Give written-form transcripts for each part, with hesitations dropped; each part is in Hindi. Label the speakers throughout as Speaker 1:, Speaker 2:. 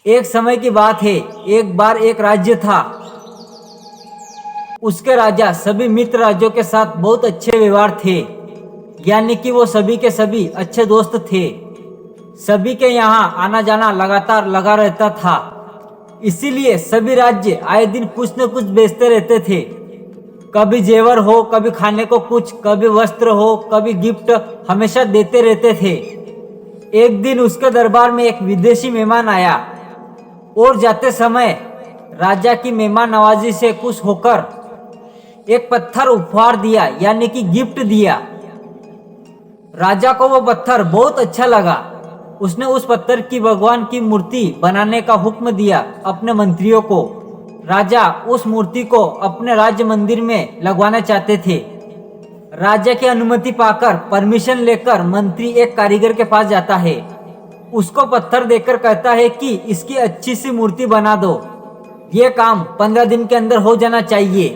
Speaker 1: एक समय की बात है, एक बार एक राज्य था। उसके राजा सभी मित्र राज्यों के साथ बहुत अच्छे व्यवहार थे, यानी कि वो सभी के सभी अच्छे दोस्त थे। सभी के यहाँ आना जाना लगातार लगा रहता था। इसीलिए सभी राज्य आए दिन कुछ न कुछ बेचते रहते थे। कभी जेवर हो, कभी खाने को कुछ, कभी वस्त्र हो, कभी गिफ्ट, हमेशा देते रहते थे। एक दिन उसके दरबार में एक विदेशी मेहमान आया और जाते समय राजा की मेहमान नवाजी से खुश होकर एक पत्थर उपहार दिया, यानी कि गिफ्ट दिया। राजा को वो पत्थर बहुत अच्छा लगा। उसने उस पत्थर की भगवान की मूर्ति बनाने का हुक्म दिया अपने मंत्रियों को। राजा उस मूर्ति को अपने राज्य मंदिर में लगवाना चाहते थे। राजा की अनुमति पाकर परमिशन लेकर मंत्री एक कारीगर के पास जाता है। उसको पत्थर देकर कहता है कि इसकी अच्छी सी मूर्ति बना दो। ये काम 15 दिन के अंदर हो जाना चाहिए।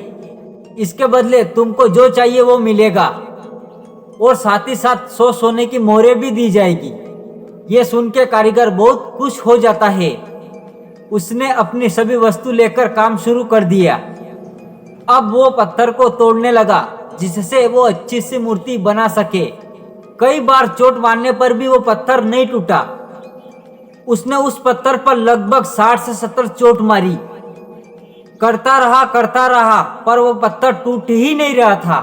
Speaker 1: इसके बदले तुमको जो चाहिए वो मिलेगा और साथ ही साथ 100 सोने की मोहरें भी दी जाएगी। ये सुन के कारीगर बहुत खुश हो जाता है। उसने अपनी सभी वस्तु लेकर काम शुरू कर दिया। अब वो पत्थर को तोड़ने लगा जिससे वो अच्छी सी मूर्ति बना सके। कई बार चोट मारने पर भी वो पत्थर नहीं टूटा। उसने उस पत्थर पर लगभग 60 से 70 चोट मारी। करता रहा पर वो पत्थर टूट ही नहीं रहा था।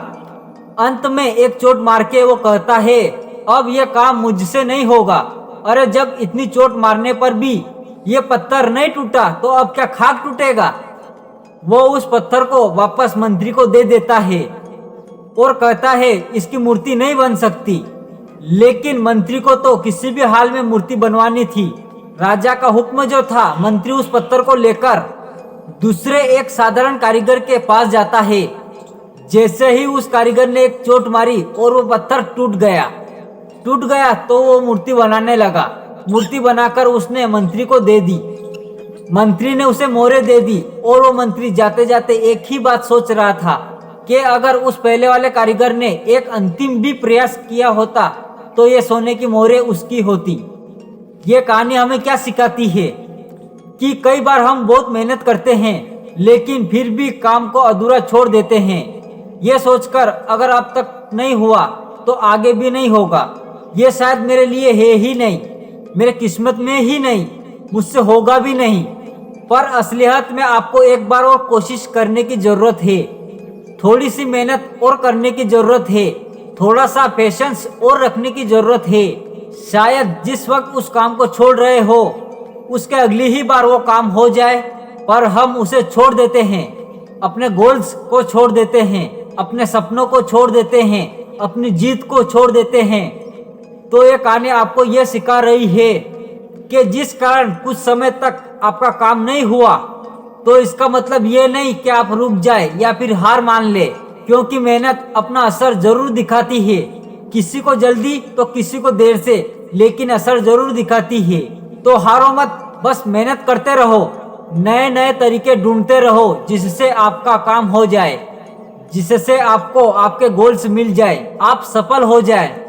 Speaker 1: अंत में एक चोट मार के वो कहता है, अब ये काम मुझसे नहीं होगा। अरे जब इतनी चोट मारने पर भी ये पत्थर नहीं टूटा तो अब क्या खाक टूटेगा। वो उस पत्थर को वापस मंत्री को दे देता है और कहता है इसकी मूर्ति नहीं बन सकती। लेकिन मंत्री को तो किसी भी हाल में मूर्ति बनवानी थी। राजा का हुक्म जो था, मंत्री उस पत्थर को लेकर दूसरे एक साधारण कारीगर के पास जाता है। जैसे ही उस कारीगर ने एक चोट मारी और वो पत्थर टूट गया तो वो मूर्ति बनाने लगा। मूर्ति बनाकर उसने मंत्री को दे दी। मंत्री ने उसे मोहरें दे दी और वो मंत्री जाते जाते एक ही बात सोच रहा था कि अगर उस पहले वाले कारीगर ने एक अंतिम भी प्रयास किया होता तो ये सोने की मोहरें उसकी होती। ये कहानी हमें क्या सिखाती है कि कई बार हम बहुत मेहनत करते हैं लेकिन फिर भी काम को अधूरा छोड़ देते हैं, ये सोचकर अगर अब तक नहीं हुआ तो आगे भी नहीं होगा। ये शायद मेरे लिए है ही नहीं, मेरे किस्मत में ही नहीं, मुझसे होगा भी नहीं। पर असलियत में आपको एक बार और कोशिश करने की जरूरत है, थोड़ी सी मेहनत और करने की जरूरत है, थोड़ा सा पेशेंस और रखने की जरूरत है। शायद जिस वक्त उस काम को छोड़ रहे हो उसके अगली ही बार वो काम हो जाए, पर हम उसे छोड़ देते हैं। अपने गोल्स को छोड़ देते हैं, अपने सपनों को छोड़ देते हैं, अपनी जीत को छोड़ देते हैं। तो ये कहानी आपको ये सिखा रही है कि जिस कारण कुछ समय तक आपका काम नहीं हुआ तो इसका मतलब ये नहीं कि आप रुक जाए या फिर हार मान ले, क्योंकि मेहनत अपना असर जरूर दिखाती है। किसी को जल्दी तो किसी को देर से, लेकिन असर जरूर दिखाती है। तो हारो मत, बस मेहनत करते रहो, नए नए तरीके ढूंढते रहो जिससे आपका काम हो जाए, जिससे आपको आपके गोल्स मिल जाए, आप सफल हो जाए।